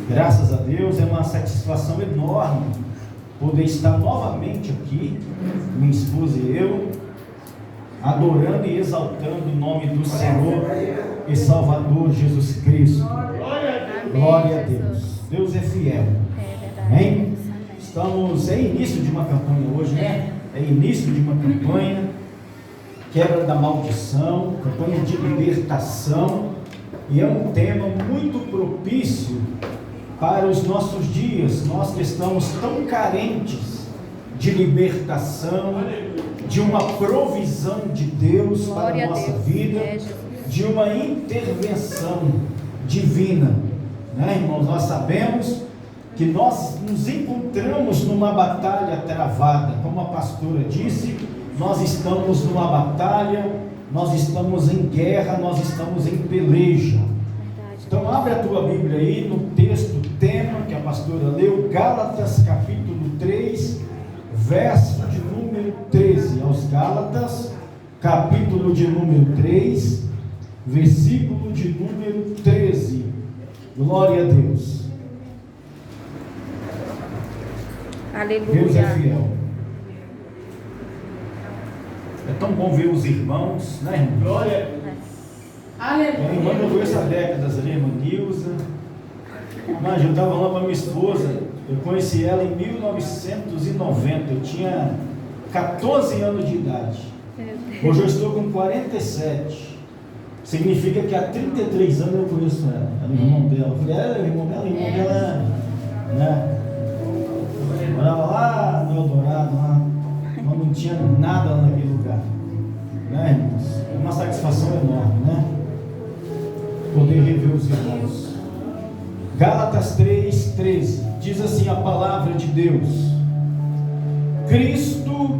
Graças a Deus, é uma satisfação enorme poder estar novamente aqui, minha esposa e eu, adorando e exaltando o nome do Senhor e Salvador Jesus Cristo. Glória a Deus. Deus é fiel. Amém? Estamos em início de uma campanha hoje, né? É início de uma campanha, quebra da maldição, campanha de libertação, e é um tema muito propício para os nossos dias. Nós que estamos tão carentes de libertação, de uma provisão de Deus para a nossa vida, de uma intervenção divina, né, irmãos? Nós sabemos que nós nos encontramos numa batalha travada, como a pastora disse, nós estamos numa batalha, nós estamos em guerra, nós estamos em peleja. Então abre a tua Bíblia aí no texto tema que a pastora leu, Gálatas capítulo 3, verso de número 13, aos Gálatas, capítulo de número 3, versículo de número 13. Glória a Deus. Aleluia. Deus é fiel. É tão bom ver os irmãos, né, irmão? Glória. Aleluia. A irmã que eu conheço há décadas, a irmã Nilza. Mas eu estava lá com a minha esposa, eu conheci ela em 1990, eu tinha 14 anos de idade. Hoje eu estou com 47. Significa que há 33 anos eu conheço ela. Era o irmão dela. Eu falei, o irmão dela, né? Morava lá no Eldorado, lá, mas não tinha nada lá naquele lugar, né, irmãos? É uma satisfação enorme, né? Poder rever os irmãos. Gálatas 3:13 diz assim a palavra de Deus: Cristo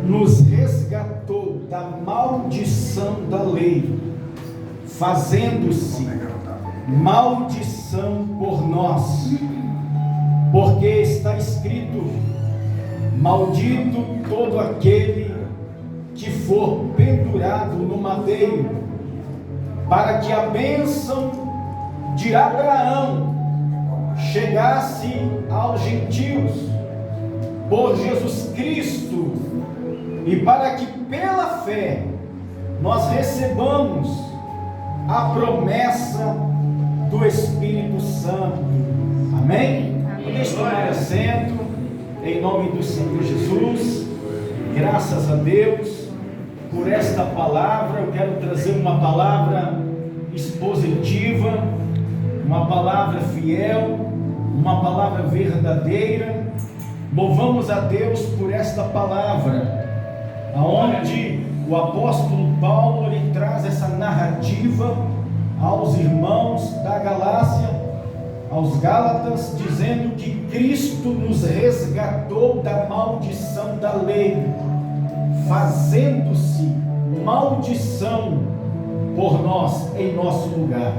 nos resgatou da maldição da lei, fazendo-se maldição por nós, porque está escrito: maldito todo aquele que for pendurado no madeiro, para que a bênção de Abraão chegasse aos gentios por Jesus Cristo, e para que pela fé nós recebamos a promessa do Espírito Santo. Amém? Vamos tomar assento em nome do Senhor Jesus. Graças a Deus por esta palavra. Eu quero trazer uma palavra expositiva, uma palavra fiel, uma palavra verdadeira. Louvamos a Deus por esta palavra, aonde o apóstolo Paulo ele traz essa narrativa aos irmãos da Galácia, aos Gálatas, dizendo que Cristo nos resgatou da maldição da lei, fazendo-se maldição por nós em nosso lugar.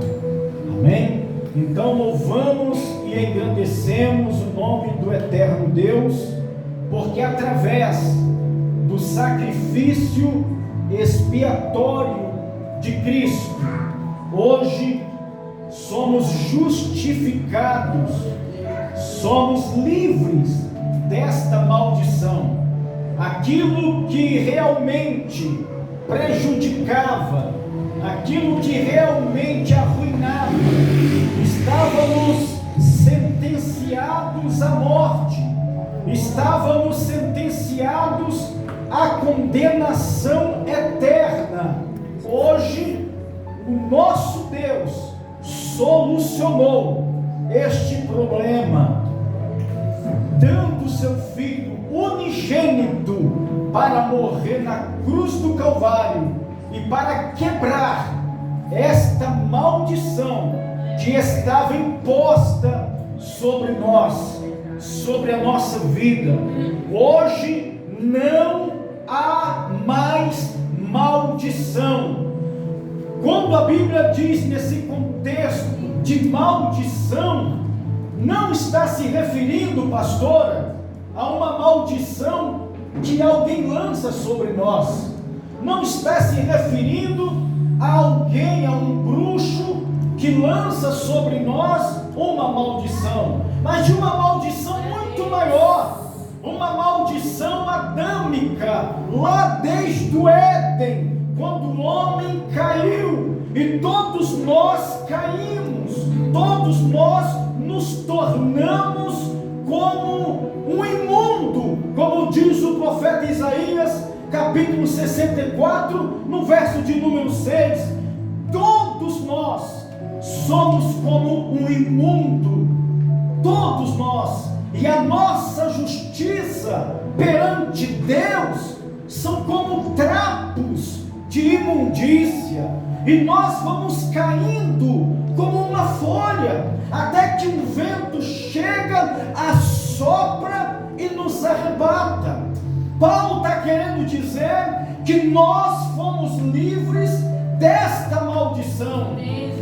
Amém? Então louvamos e engrandecemos o nome do eterno Deus, porque através do sacrifício expiatório de Cristo, hoje somos justificados, somos livres desta maldição. Aquilo que realmente prejudicava, aquilo que realmente arruinava, estávamos sentenciados à morte, estávamos sentenciados à condenação eterna. Hoje, o nosso Deus solucionou este problema, dando seu Filho unigênito para morrer na cruz do Calvário e para quebrar esta maldição que estava imposta sobre nós, sobre a nossa vida. Hoje não há mais maldição. Quando a Bíblia diz nesse contexto de maldição, não está se referindo, pastora, a uma maldição que alguém lança sobre nós. Não está se referindo a alguém, a um bruxo que lança sobre nós uma maldição, mas de uma maldição muito maior, uma maldição adâmica, lá desde o Éden, quando o homem caiu, e todos nós caímos, todos nós nos tornamos como um imundo, como diz o profeta Isaías, capítulo 64, no verso de número 6, todos nós somos como um imundo, todos nós, e a nossa justiça perante Deus são como trapos de imundícia, e nós vamos caindo como uma folha, até que o vento chega, assopra e nos arrebata. Paulo está querendo dizer que nós fomos livres desta maldição,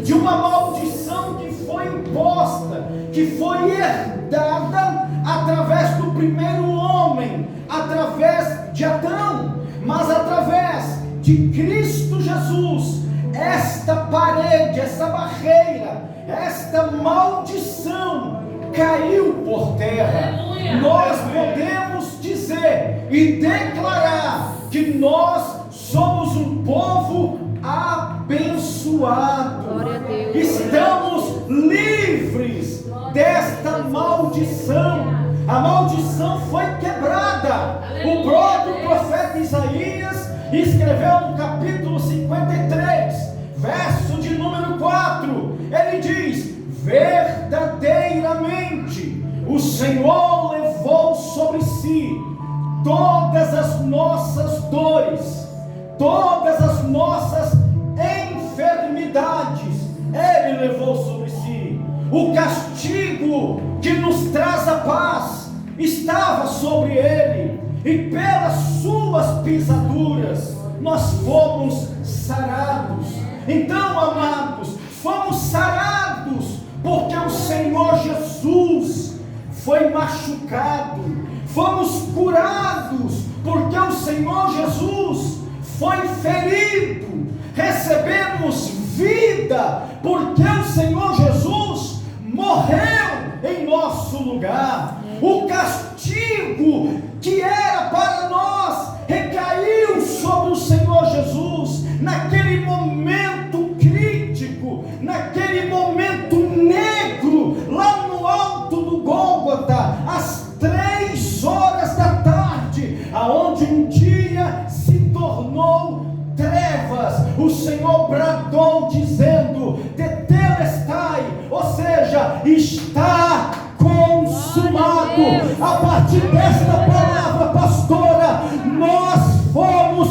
de uma maldição que foi imposta, que foi herdada através do primeiro homem, através de Adão, mas através de Cristo Jesus, esta parede, essa barreira, esta maldição caiu por terra. Nós podemos dizer e declarar que nós somos um povo abençoado. Estamos livres desta maldição. A maldição foi quebrada. O próprio profeta Isaías escreveu no capítulo 53, verso de número 4, ele diz: verdadeiramente o Senhor levou sobre si todas as nossas dores, todas as nossas enfermidades, Ele levou sobre si. O castigo que nos traz a paz estava sobre Ele, e pelas suas pisaduras nós fomos sarados. Então, amados, fomos sarados porque o Senhor Jesus foi machucado, fomos curados porque o Senhor Jesus foi ferido, recebemos vida porque o Senhor Jesus morreu em nosso lugar. O castigo que era para nós recaiu sobre o Senhor Jesus naquele momento crítico, naquele momento negro, lá no alto do Gólgota, às 3 horas da tarde, aonde um dia se tornou trevas. O Senhor bradou dizendo: tetelestai, ou seja, está consumado. A partir desta palavra, pastora, nós fomos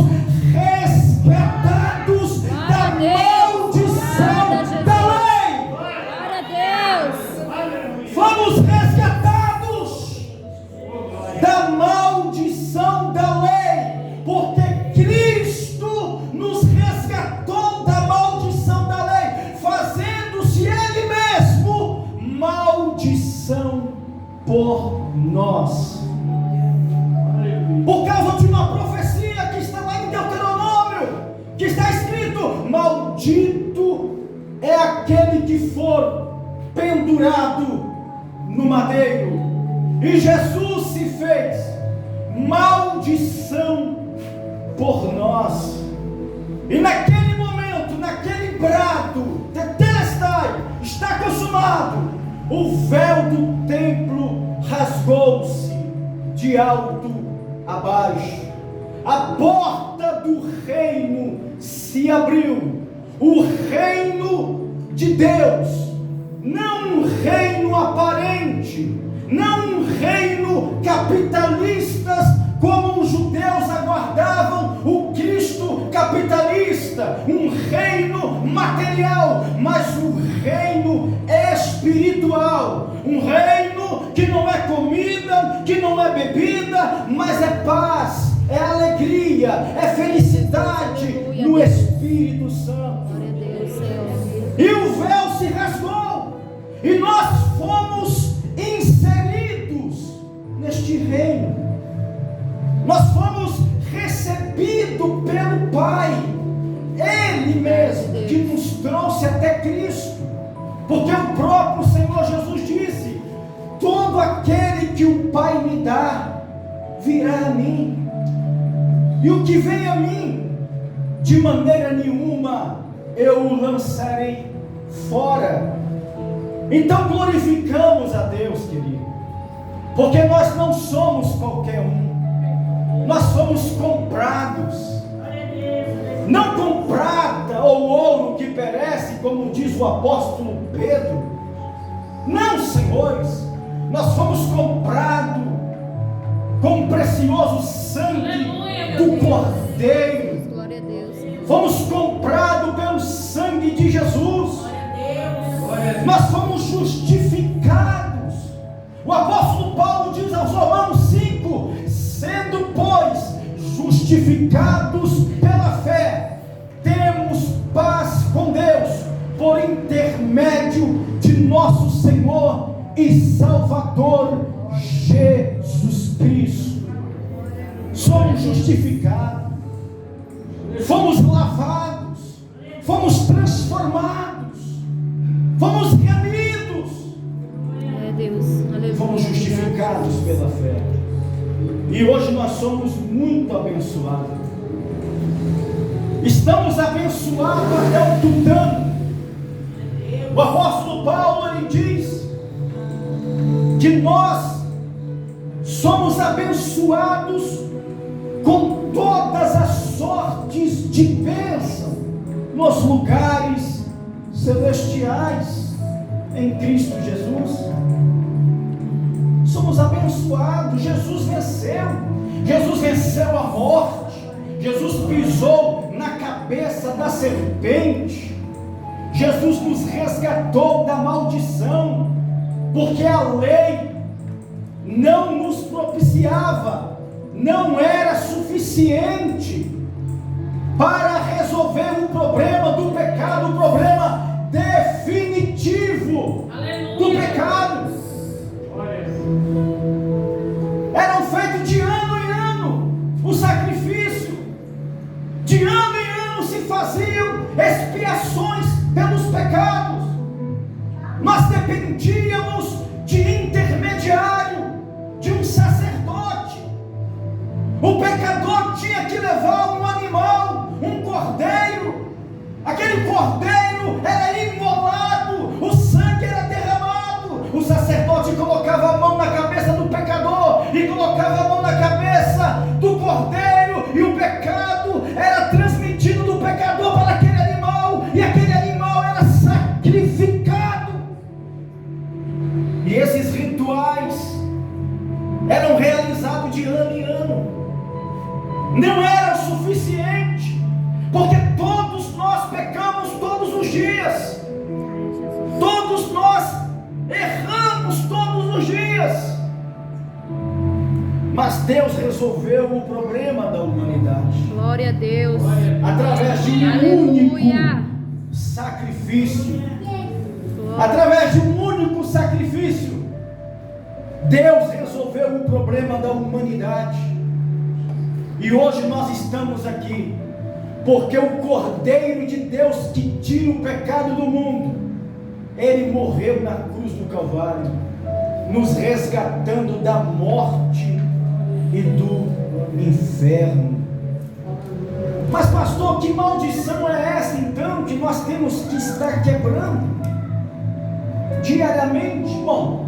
resgatados da maldição da lei. Glória a Deus. Fomos resgatados da maldição da lei, porque Cristo nos resgatou da maldição da lei, fazendo-se Ele mesmo maldição por nós. Por causa de uma profecia que está lá em Deuteronômio, que está escrito: maldito é aquele que for pendurado no madeiro. E Jesus se fez maldição por nós. E naquele momento, naquele brado, tetelestai, está consumado, o véu do templo rasgou-se de alto a baixo. A porta do reino se abriu. O reino de Deus, não um reino aparente, não um reino capitalistas, como os judeus aguardavam o Cristo capitalista, um reino material, mas um reino espiritual, um reino que não é comida, que não é bebida, mas é paz, é alegria, é felicidade no Espírito Santo. E o véu se rasgou, e nós fomos inseridos neste reino. Nós fomos recebidos pelo Pai, Ele mesmo que nos trouxe até Cristo, porque o próprio Senhor Jesus virá a mim, e o que vem a mim, de maneira nenhuma eu o lançarei fora. Então glorificamos a Deus, querido, porque nós não somos qualquer um, nós somos comprados, não com prata ou ouro que perece, como diz o apóstolo Pedro. Não, senhores, nós fomos comprados com o precioso sangue do Cordeiro. Glória a Deus. Fomos comprados pelo sangue de Jesus. Nós fomos justificados. O apóstolo Paulo diz aos Romanos 5: sendo, pois, justificados pela fé, temos paz com Deus, por intermédio de nosso Senhor e Salvador Jesus Cristo. Somos justificados, fomos lavados, fomos transformados, fomos remidos, Deus. Aleluia. fomos justificados pela fé. E hoje nós somos muito abençoados. Estamos abençoados até o tutano. O apóstolo Paulo, ele diz que nós somos abençoados com todas as sortes de bênção nos lugares celestiais em Cristo Jesus. Somos abençoados. Jesus venceu a morte, Jesus pisou na cabeça da serpente, Jesus nos resgatou da maldição, porque a lei não nos propiciava, não era suficiente para resolver o problema do pecado, o problema definitivo do pecado. Eram feitos de ano em ano o sacrifício, de ano em ano se faziam expiações pelos pecados. Nós dependíamos de intermediário, de um sacerdote. O pecador tinha que levar um animal, um cordeiro. Aquele cordeiro era imolado, o sangue era derramado. O sacerdote colocava a mão na cabeça do pecador e colocava a mão na cabeça do cordeiro, e o pecado era transmitido do pecador para aquele animal, e aquele animal era sacrificado. E esses rituais eram realizados de ano em ano. Não era suficiente, porque todos nós pecamos todos os dias, todos nós erramos todos os dias. Mas Deus resolveu o problema da humanidade. Glória a Deus. Através de um Aleluia. único sacrifício. Glória. Através de um único sacrifício, Deus resolveu o problema da humanidade. E hoje nós estamos aqui porque o Cordeiro de Deus que tira o pecado do mundo, ele morreu na cruz do Calvário, nos resgatando da morte e do inferno. Mas pastor, que maldição é essa então que nós temos que estar quebrando diariamente? Bom,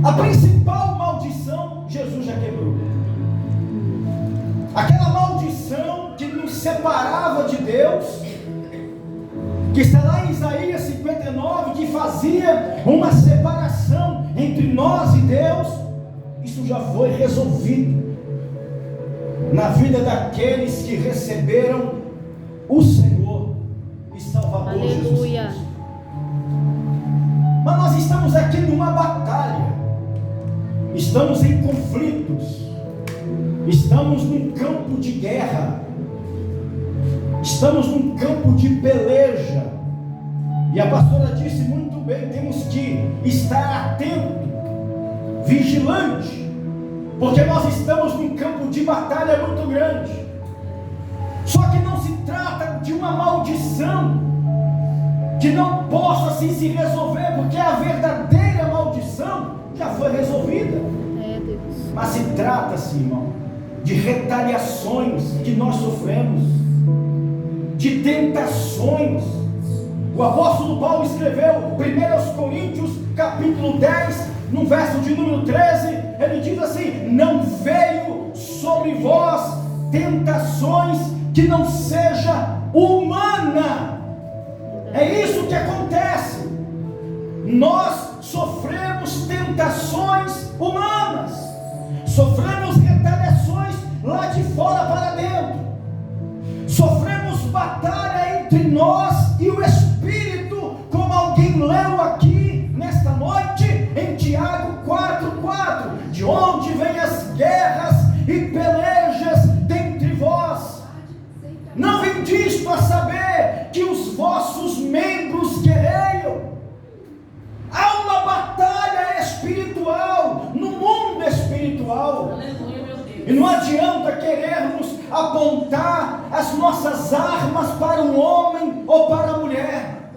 a principal maldição Jesus já quebrou. Aquela maldição que nos separava de Deus, que está lá em Isaías 59, que fazia uma separação entre nós e Deus, isso já foi resolvido na vida daqueles que receberam o Senhor e Salvador. Aleluia. Jesus Cristo. Mas nós estamos aqui numa batalha, estamos em conflitos, estamos num campo de guerra, estamos num campo de peleja. E a pastora disse muito bem, temos que estar atento, vigilante, porque nós estamos num campo de batalha muito grande. Só que não se trata de uma maldição que não possa assim se resolver, porque a verdadeira maldição já foi resolvida. É, Deus. mas se trata-se, irmão, de retaliações que nós sofremos, de tentações. O apóstolo Paulo escreveu 1 Coríntios capítulo 10, no verso de número 13, ele diz assim: não veio sobre vós tentações que não seja humana. É isso que acontece. Nós sofremos tentações humanas, sofremos retaliações lá de fora para dentro, sofremos batalha entre nós e o Espírito, como alguém leu aqui nesta noite em Tiago 4:4, de onde vêm as guerras e pelejas dentre vós? Não vem disto a saber que os vossos membros guerreiam? Há uma batalha espiritual no mundo espiritual. Aleluia, meu Deus. E não adianta querermos apontar as nossas armas para um homem ou para a mulher,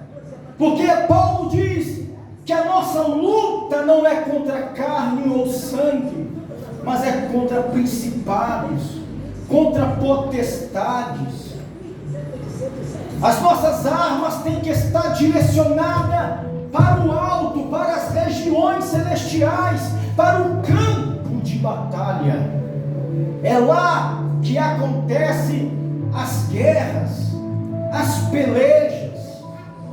porque Paulo diz que a nossa luta não é contra carne ou sangue, mas é contra principados, contra potestades. As nossas armas têm que estar direcionadas para o alto, para as regiões celestiais, para o campo de batalha. É lá que acontecem as guerras, as pelejas.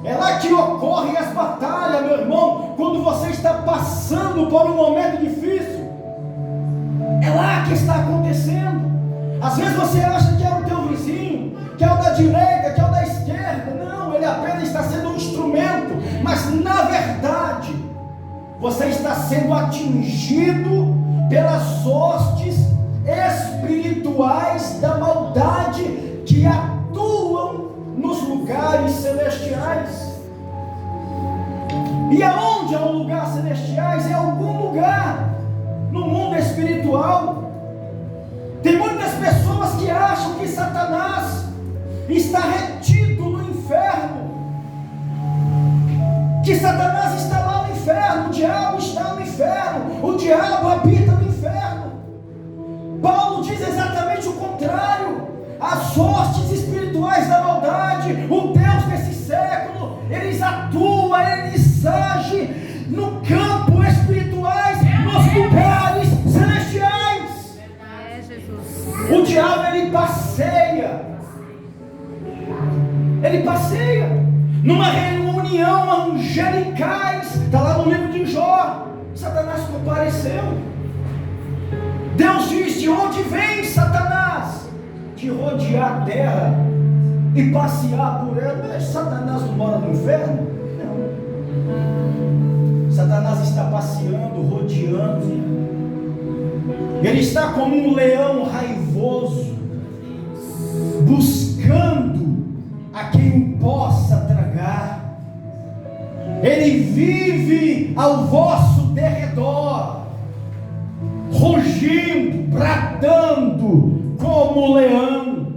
É lá que ocorrem as batalhas, meu irmão. Quando você está passando por um momento difícil, é lá que está acontecendo. Às vezes você acha que é o teu vizinho, que é o da direita, que é o da esquerda. Não, ele apenas está sendo um instrumento, mas na verdade você está sendo atingido pelas hostes espirituais da maldade que atuam nos lugares celestiais. E aonde há um lugar celestiais? É algum lugar no mundo espiritual. Tem muitas pessoas que acham que Satanás está retido no inferno, que Satanás está lá no inferno, o diabo está no inferno, o diabo habita no inferno. Paulo diz exatamente o contrário. As hostes espirituais da maldade, o Deus desse século, eles atuam, eles agem no campo espirituais, nos lugares celestiais. É, Jesus. O diabo, ele passeia numa reunião angelicais. Está lá no livro de Jó. Satanás compareceu. Deus diz: de onde vem Satanás? De rodear a terra e passear por ela. Mas Satanás não mora no inferno? Não. Satanás está passeando, rodeando. Ele está como um leão raivoso, buscando a quem o possa tragar. Ele vive ao vosso derredor, rugindo, bradando como leão,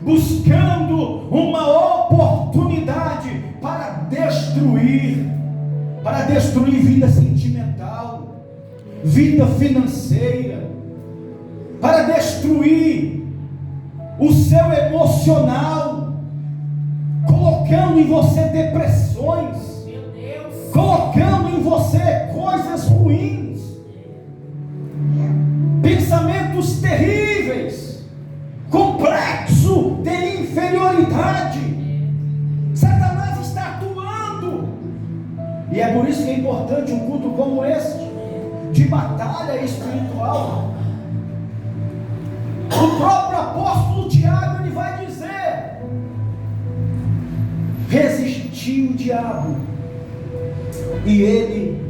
buscando uma oportunidade para destruir vida sentimental, vida financeira, para destruir o seu emocional, colocando em você depressões, colocando em você coisas ruins, pensamentos terríveis, complexo de inferioridade. Satanás está atuando, e é por isso que é importante um culto como este, de batalha espiritual. O próprio apóstolo Tiago, ele vai dizer: resistir o diabo e ele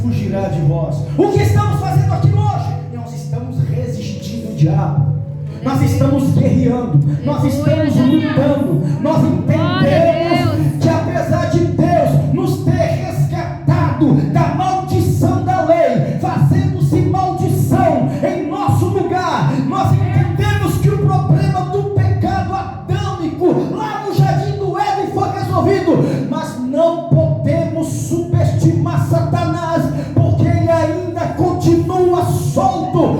fugirá de vós. O que estamos fazendo aqui hoje? Nós estamos resistindo o diabo, nós estamos guerreando, nós estamos lutando. Nós entendemos que apesar de Deus nos ter resgatado da maldição da lei, fazendo-se maldição em nosso lugar, nós entendemos que o problema do pecado adâmico lá no jardim do Éden foi resolvido, mas não podemos subestimar Satanás, porque ele ainda continua solto.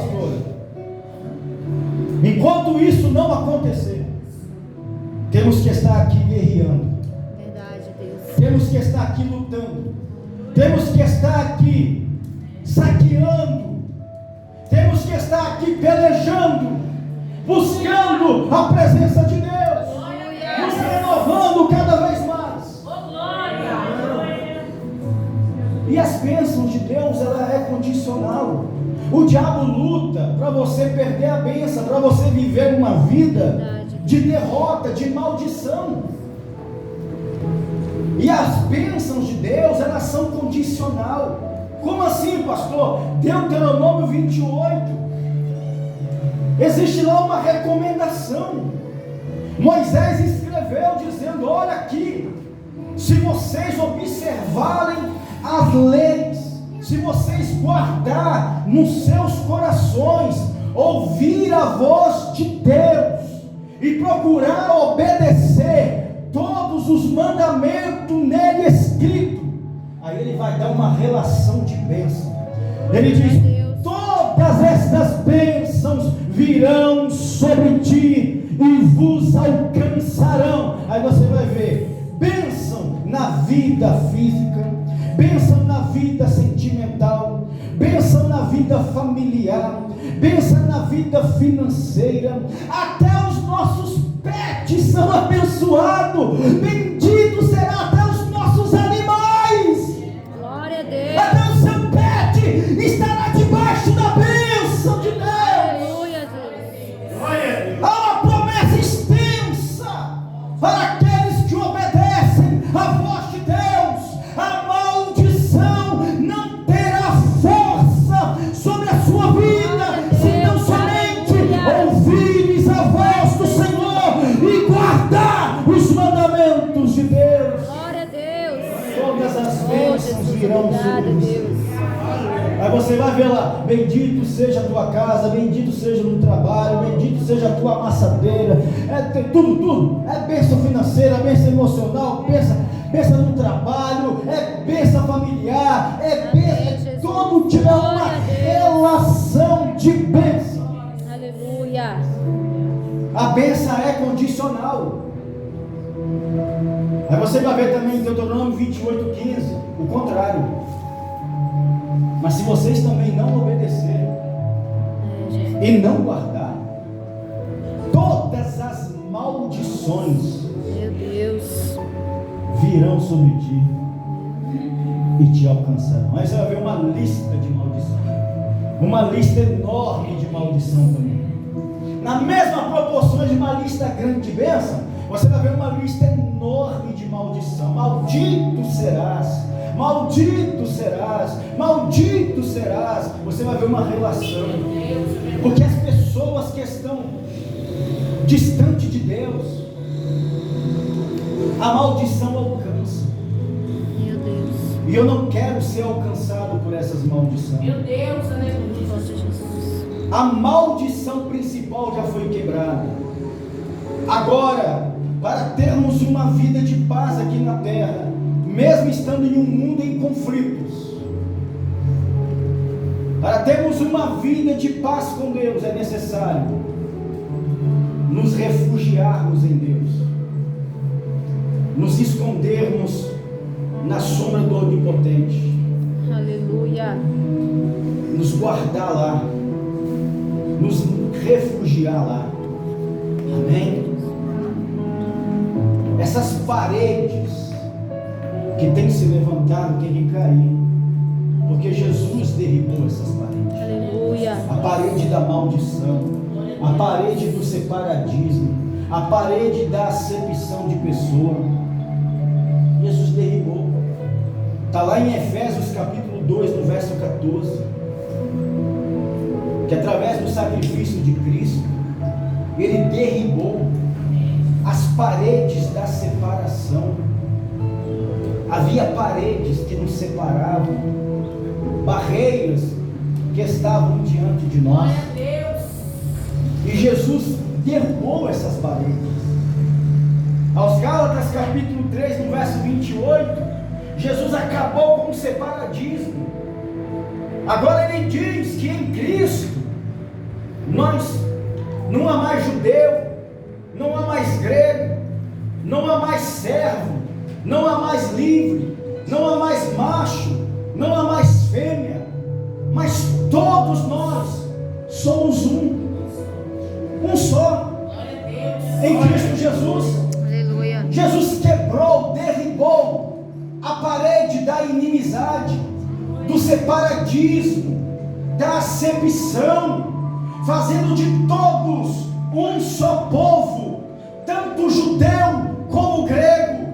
pastora. Enquanto isso não acontecer, temos que estar aqui guerreando. Verdade, Deus. Temos que estar aqui lutando. Temos que estar aqui saqueando. Temos que estar aqui pelejando, buscando a presença de Deus, nos renovando cada vez mais. E as bênçãos de Deus, ela é condicional. O diabo luta para você perder a bênção, para você viver uma vida de derrota, de maldição. E as bênçãos de Deus, elas são condicional. Como assim, pastor? Deuteronômio 28. Existe lá uma recomendação. Moisés escreveu dizendo: olha aqui, se vocês observarem as leis, se vocês guardar nos seus corações, ouvir a voz de Deus e procurar obedecer todos os mandamentos nele escritos, aí ele vai dar uma relação de bênção. Ele diz: todas estas bênçãos virão sobre ti e vos alcançarão. Aí você vai ver bênção na vida física, bênção na vida sentimental, bênção na vida familiar, bênção na vida financeira. Até os nossos pets são abençoados. Bendito será até os nossos animais. Glória a Deus. Até o seu pet estará debaixo da bênção de Deus. Aleluia, Deus. Há uma promessa extensa para aqueles que obedecem a voz de Deus. A maldição não terá força sobre a sua vida, se não somente ouvires a voz do Senhor e guardar os mandamentos de Deus. Glória a Deus. Todas as bênçãos virão sobre você. Aí você vai ver lá: bendito seja a tua casa, bendito seja no trabalho, bendito seja a tua amassadeira. É tudo. É bênção financeira, bênção emocional, bênção no trabalho, é bênção familiar, é bênção. Todo tipo é uma relação de bênção. Aleluia. A bênção é condicional. Aí você vai ver também em Deuteronômio 28:15 o contrário. Mas se vocês também não obedecerem e não guardar, todas as maldições, meu Deus, virão sobre ti e te alcançarão. Aí você vai ver uma lista de maldição, uma lista enorme de maldição também. Na mesma proporção de uma lista grande de bênção, você vai ver uma lista enorme de maldição. Maldito serás, maldito serás, maldito serás. Você vai ver uma relação, porque as pessoas que estão distante de Deus, a maldição alcança. meu Deus. E eu não quero ser alcançado por essas maldições. Meu Deus, aleluia. Nossa, Jesus. A maldição principal já foi quebrada. Agora, para termos uma vida de paz aqui na terra, mesmo estando em um mundo em conflitos, para termos uma vida de paz com Deus, é necessário nos refugiarmos em Deus, nos escondermos na sombra do Onipotente, Aleluia. nos guardar lá, nos refugiar lá. Amém? Essas paredes que têm se levantado têm que cair, porque Jesus derribou essas paredes. Aleluia. A parede da maldição, a parede do separatismo, a parede da acepção de pessoa. Jesus derribou. Está lá em Efésios capítulo 2, no verso 14, que através do sacrifício de Cristo, Ele derribou as paredes da separação. Havia paredes que nos separavam, barreiras que estavam diante de nós, e Jesus derrubou essas paredes. Aos Gálatas capítulo 3, no verso 28, Jesus acabou com o separatismo. Agora ele diz que em Cristo Não há mais judeu, não há mais grego, não há mais servo, não há mais livre, não há mais macho, não há mais fêmea, mas todos nós somos um só, em Cristo Jesus. Aleluia. Jesus quebrou, derribou a parede da inimizade, do separatismo, da acepção, fazendo de todos um só povo, tanto judeu como grego,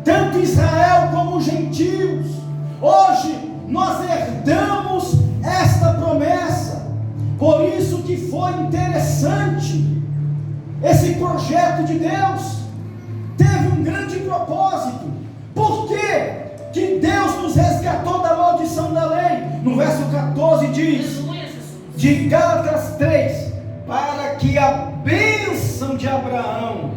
tanto Israel como gentios. Hoje nós herdamos esta promessa. Por isso que foi interessante esse projeto de Deus. Teve um grande propósito. Por que Deus nos resgatou da maldição da lei? No verso 14 diz, de Gálatas 3, para que a bênção de Abraão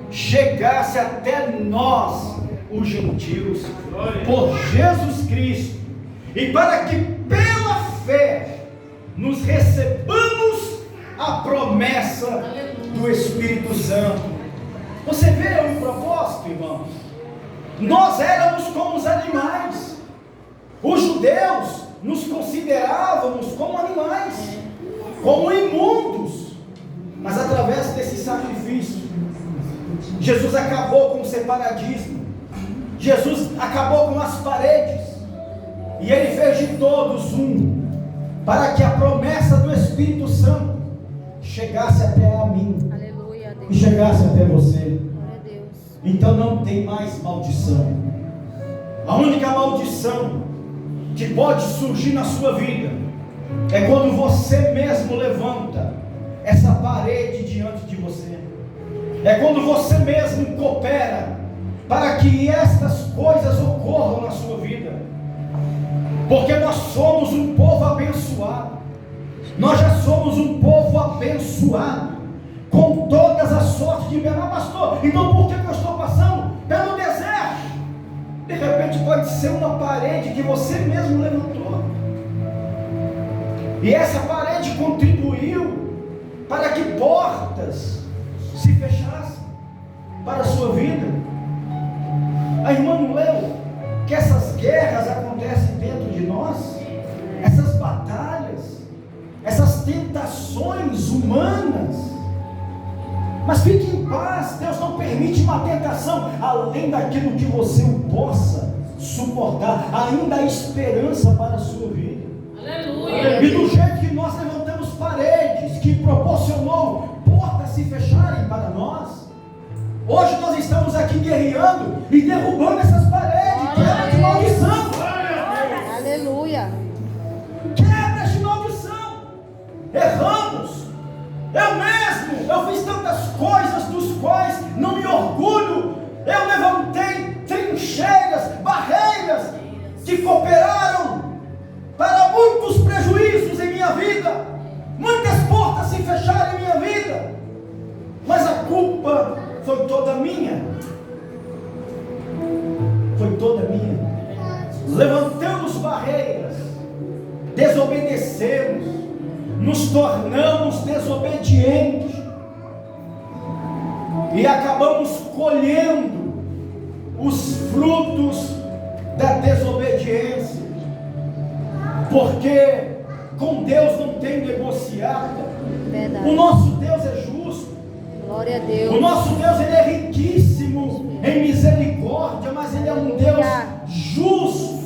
chegasse até nós, os gentios, por Jesus Cristo, e para que pela fé nos recebamos a promessa do Espírito Santo. Você vê o propósito, irmãos? Nós éramos como os animais. Os judeus nos considerávamos como animais, como imundos. Mas através desse sacrifício, Jesus acabou com o separatismo. Jesus acabou com as paredes. E Ele fez de todos um, para que a promessa do Espírito Santo chegasse até a mim. Aleluia, Deus. E chegasse até você. Glória a Deus. Então não tem mais maldição. A única maldição que pode surgir na sua vida é quando você mesmo levanta essa parede diante de você. É quando você mesmo coopera para que estas coisas ocorram na sua vida. Porque nós somos um povo abençoado. Nós já somos um povo abençoado com todas as sortes de bênção. Pastor, então por que eu estou passando pelo deserto? De repente pode ser uma parede que você mesmo levantou, e essa parede contribuiu para que portas se fechassem para a sua vida. A irmã não leu que essas guerras acontecem dentro de nós, essas batalhas, essas tentações humanas. Mas fique em paz, Deus não permite uma tentação além daquilo que você possa suportar. Ainda há esperança para a sua vida. Aleluia. E do jeito que nós levantamos paredes, que proporcionou portas se fecharem para nós, hoje nós estamos aqui guerreando e derrubando essas paredes. Quebra de maldição. Aleluia. Quebra de maldição. Erramos. Eu fiz tantas coisas dos quais não me orgulho. Eu levantei trincheiras, barreiras que cooperaram para muitos prejuízos em minha vida. Muitas portas se fecharam em minha vida, mas a culpa foi toda minha. Foi toda minha. Levantamos barreiras, desobedecemos, nos tornamos desobedientes e acabamos colhendo os frutos da desobediência, porque com Deus não tem negociata. Verdade. O nosso Deus é justo. Glória a Deus. O nosso Deus, Ele é riquíssimo em misericórdia, mas Ele é um Deus justo.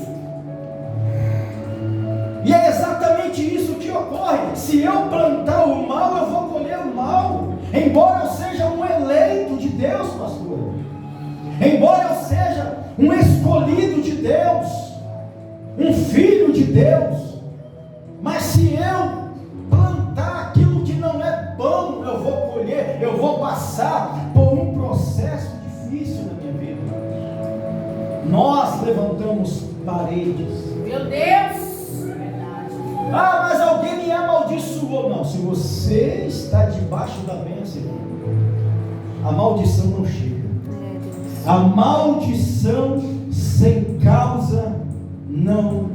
E é exatamente isso que ocorre. Se eu plantar o mal, eu vou colher o mal. Embora eu seja um eleito de Deus, pastor, embora eu seja um escolhido de Deus, um filho de Deus, mas se eu plantar aquilo que não é bom, eu vou colher, eu vou passar por um processo difícil na minha vida. Nós levantamos paredes. Meu Deus! Ah, mas alguém me amaldiçoou. Não, se você está debaixo da bênção, a maldição não chega. A maldição sem causa não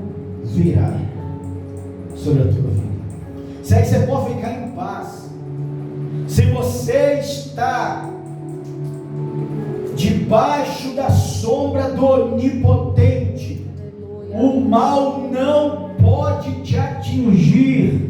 virá sobre a tua vida. Se aí você pode ficar em paz. está debaixo da sombra do Onipotente, o mal não pode te atingir.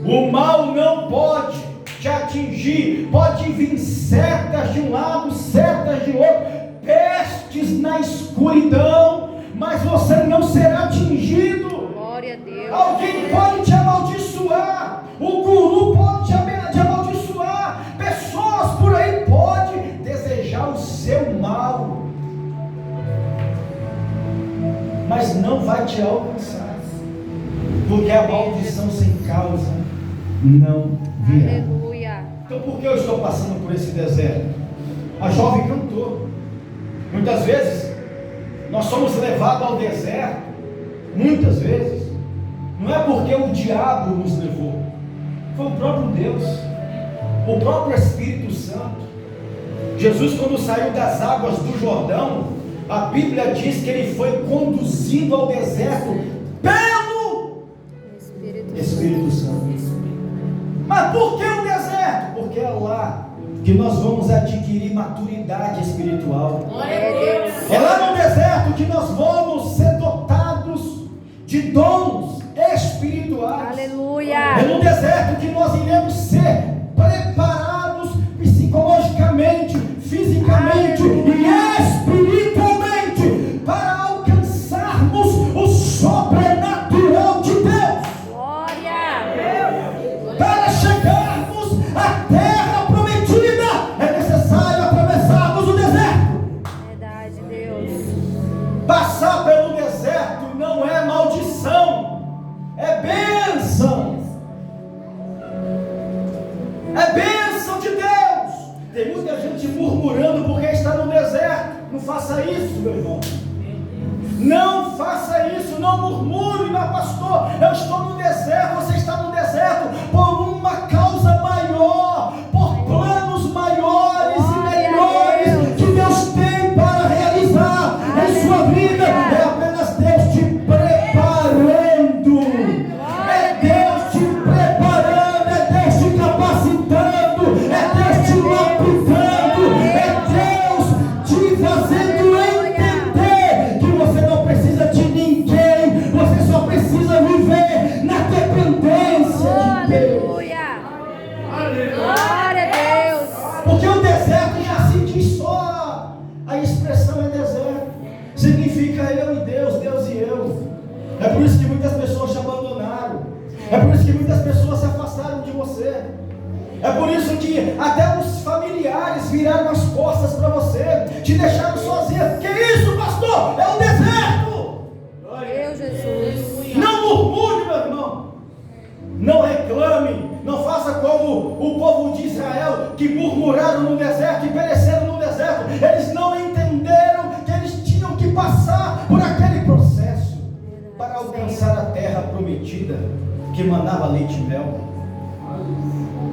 O mal não pode te atingir. Pode vir setas de um lado, setas de outro, pestes na escuridão, mas você não será atingido. Glória a Deus. Alguém pode te amaldiçoar, o guru pode te amaldiçoar, pessoas por aí podem desejar o seu mal, mas não vai te alcançar, porque a maldição sem causa não virá. Aleluia. Então por que eu estou passando por esse deserto? A jovem cantou. Muitas vezes nós somos levados ao deserto, muitas vezes, não é porque o diabo nos levou, foi o próprio Deus, o próprio Espírito Santo. Jesus, quando saiu das águas do Jordão, a Bíblia diz que ele foi conduzido ao deserto pelo Espírito Santo. Mas por que o deserto? Porque é lá que nós vamos adquirir maturidade espiritual. É lá no deserto que nós vamos ser dotados de dons espirituais. Aleluia. É no deserto que nós iremos ser preparados psicologicamente, fisicamente e espiritualmente para alcançarmos o sobrenatural de Deus. Glória. Para chegarmos à terra prometida, é necessário atravessarmos o deserto. Verdade, Deus. Passar pelo deserto não é maldição, é bênção. É bênção de Deus. Tem muita gente murmurando porque está no deserto. Não faça isso, meu irmão. Não faça isso, não murmure, meu pastor. Eu estou no deserto, você está no deserto por uma causa maior, por planos maiores e melhores que Deus tem para realizar em sua vida. É apenas Deus te preparando. É Deus te preparando, é Deus te capacitando, é Deus te lapidando, é Deus te fazendo entender que você não precisa de ninguém, você só precisa viver na dependência de Deus. Aleluia. Glória a Deus. Porque o deserto já se diz só, a expressão é deserto, significa eu e Deus, Deus e eu. É por isso que muitas pessoas te abandonaram, é por isso que muitas pessoas se afastaram de você, é por isso que até os familiares viraram as costas para você, te deixaram sozinha. Que isso, pastor? É o deserto. Meu Jesus. Não murmure, meu irmão. Não reclame. Não faça como o povo de Israel, que murmuraram no deserto e pereceram no deserto. Eles não entenderam que eles tinham que passar por aquele processo para alcançar a terra prometida, que mandava leite e mel.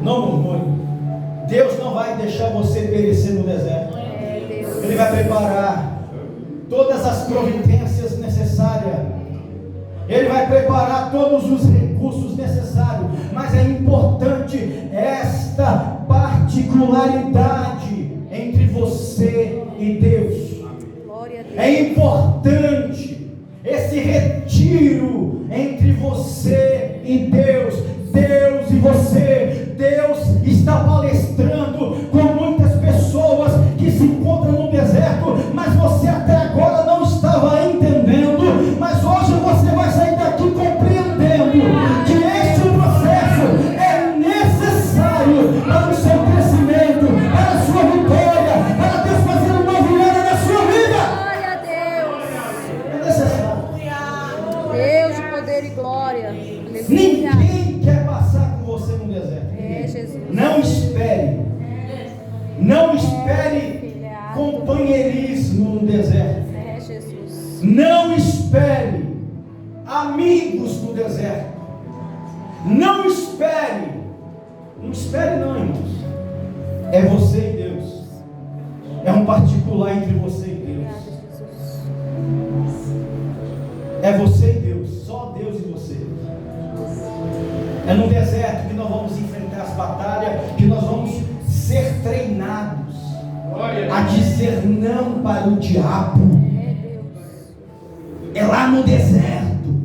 Não murmure. Deus não vai deixar você perecer no deserto. Ele vai preparar todas as providências necessárias. Ele vai preparar todos os recursos necessários. Mas é importante esta particularidade entre você e Deus. Glória a Deus. É importante esse retiro entre você e Deus. Deus e você. Deus está palestrando com muitas pessoas que se encontram no deserto, mas você até agora não estava entendendo. Mas hoje você vai sair daqui compreendendo que este processo é necessário para o seu crescimento, para a sua vitória, para Deus fazer uma virada na sua vida. Glória a Deus. É necessário. Deus de poder e glória. Aleluia. Ninguém quer passar com você no deserto. É, Jesus. Não espere. Não espere companheirismo no deserto. É, Jesus. Não espere amigos no deserto. Não espere. Não espere não, irmãos. É você e Deus. É um particular entre você e Deus. É você e Deus. Só Deus e você. É no deserto que nós vamos enfrentar as batalhas, que nós vamos ser treinados a dizer não para o diabo. É lá no deserto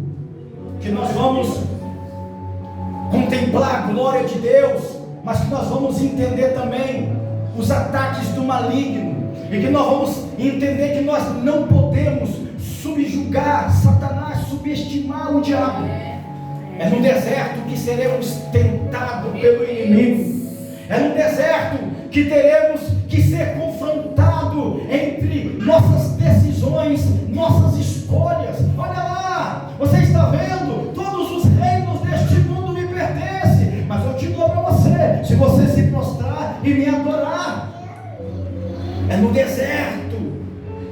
que nós vamos contemplar a glória de Deus, mas que nós vamos entender também os ataques do maligno, e que nós vamos entender que nós não podemos subjugar Satanás, subestimar o diabo. É no deserto que seremos tentados pelo inimigo. É no deserto que teremos que ser confrontados entre nossas decisões, nossas escolhas. Olha lá, você está vendo? Todos os reinos deste mundo me pertencem, mas eu te dou para você, se você se prostrar e me adorar. É no deserto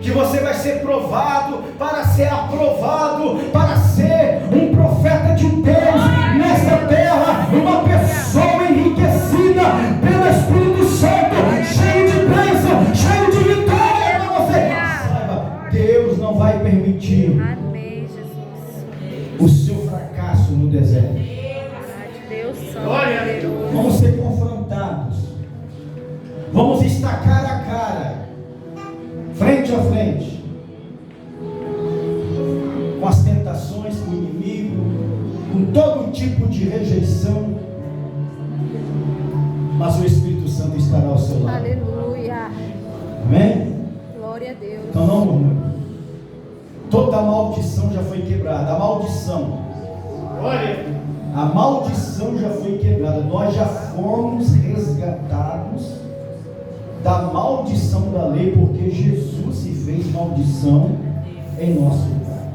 que você vai ser provado para ser aprovado, para ser um profeta de Deus nessa terra, uma pessoa enriquecida pelo Espírito Santo, cheio de bênção, cheio de vitória para você. Saiba, Deus não vai permitir o seu fracasso no deserto. Vamos ser confrontados, vamos estar cara a cara, frente a frente, com as tentações do inimigo, com todo tipo de rejeição, mas o Espírito Santo estará ao seu lado. Aleluia. Amém? Glória a Deus. Então não murmure. Toda a maldição já foi quebrada. A maldição já foi quebrada. Nós já fomos resgatados da maldição da lei, porque Jesus se fez maldição em nosso lugar.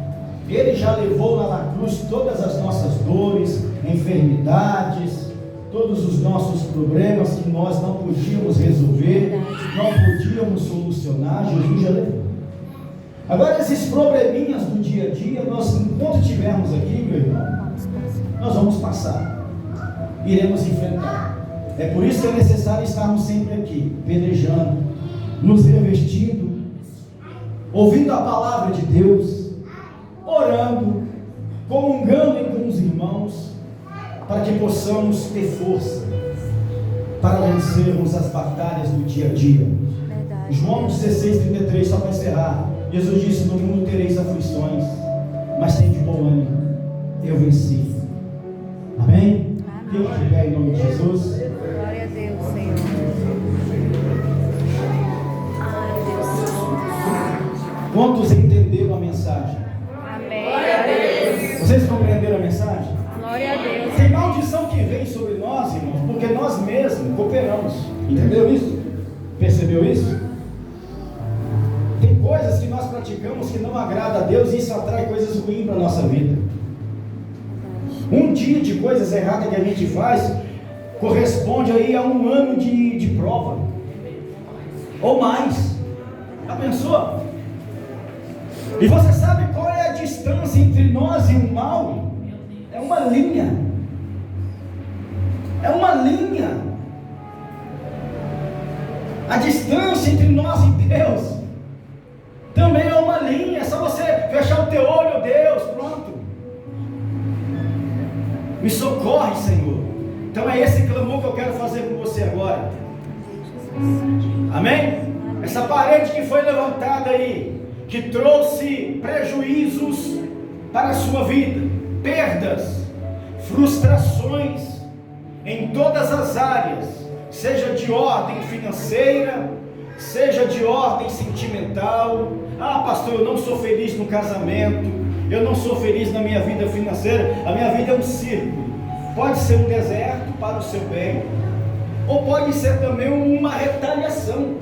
Ele já levou lá na cruz todas as nossas dores, enfermidades, todos os nossos problemas que nós não podíamos resolver, não podíamos solucionar. Jesus já levou. Agora, esses probleminhas do dia a dia, nós, enquanto estivermos aqui, meu irmão, nós vamos passar, iremos enfrentar. É por isso que é necessário estarmos sempre aqui, pelejando, nos revestindo, ouvindo a palavra de Deus, orando, comungando com os irmãos, para que possamos ter força para vencermos as batalhas do dia a dia. Verdade. João 16:33, só para encerrar. Jesus disse: no mundo tereis aflições, mas tem de bom ânimo, eu venci. Amém? Quem estiver em nome de Jesus. Glória a Deus, Senhor. Ai, Deus. Quantos entenderam a mensagem? Amém. Glória a Deus. Vocês compreenderam a mensagem? Glória a Deus. Tem maldição que vem sobre nós, irmãos, porque nós mesmos cooperamos. Entendeu isso? Percebeu isso? Tem coisas que nós praticamos que não agrada a Deus, e isso atrai coisas ruins para a nossa vida. Um dia de coisas erradas que a gente faz corresponde aí a um ano de prova, ou mais. Já pensou? E você sabe qual é a distância entre nós e o mal? É uma linha. É uma linha. A distância entre nós e Deus também é uma linha. É só você fechar o teu olho, Deus, pronto. Me socorre, Senhor. Então é esse clamor que eu quero fazer com você agora. Amém? Essa parede que foi levantada aí, que trouxe prejuízos para a sua vida, perdas, frustrações em todas as áreas, seja de ordem financeira, seja de ordem sentimental. Ah, pastor, eu não sou feliz no casamento, eu não sou feliz na minha vida financeira, a minha vida é um círculo. Pode ser um deserto para o seu bem, ou pode ser também uma retaliação.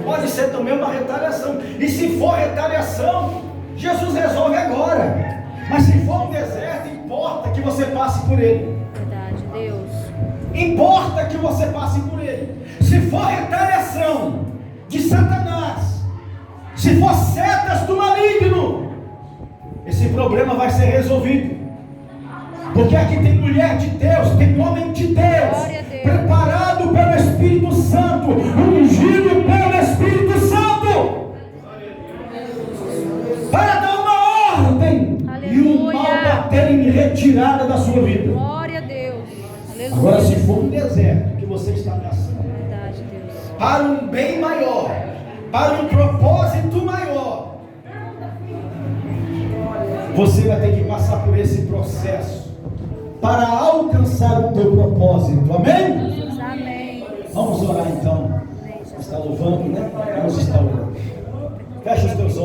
Pode ser também uma retaliação. E se for retaliação, Jesus resolve agora. Mas se for um deserto, importa que você passe por ele. Verdade, Deus. Importa que você passe por ele. Se for retaliação de Satanás, se for setas do maligno, esse problema vai ser resolvido. Porque aqui tem mulher de Deus, tem homem de Deus, preparado pelo Espírito Santo, ungido pelo Espírito Santo, para dar uma ordem. Aleluia. E o mal bater em retirada da sua vida. Glória a Deus. Aleluia. Agora, se for um deserto que você está passando, para um bem maior, para um propósito maior, você vai ter que passar por esse processo para alcançar o teu propósito. Amém? Amém. Vamos orar então. Está louvando, né? Vamos estar orando. Fecha os teus olhos.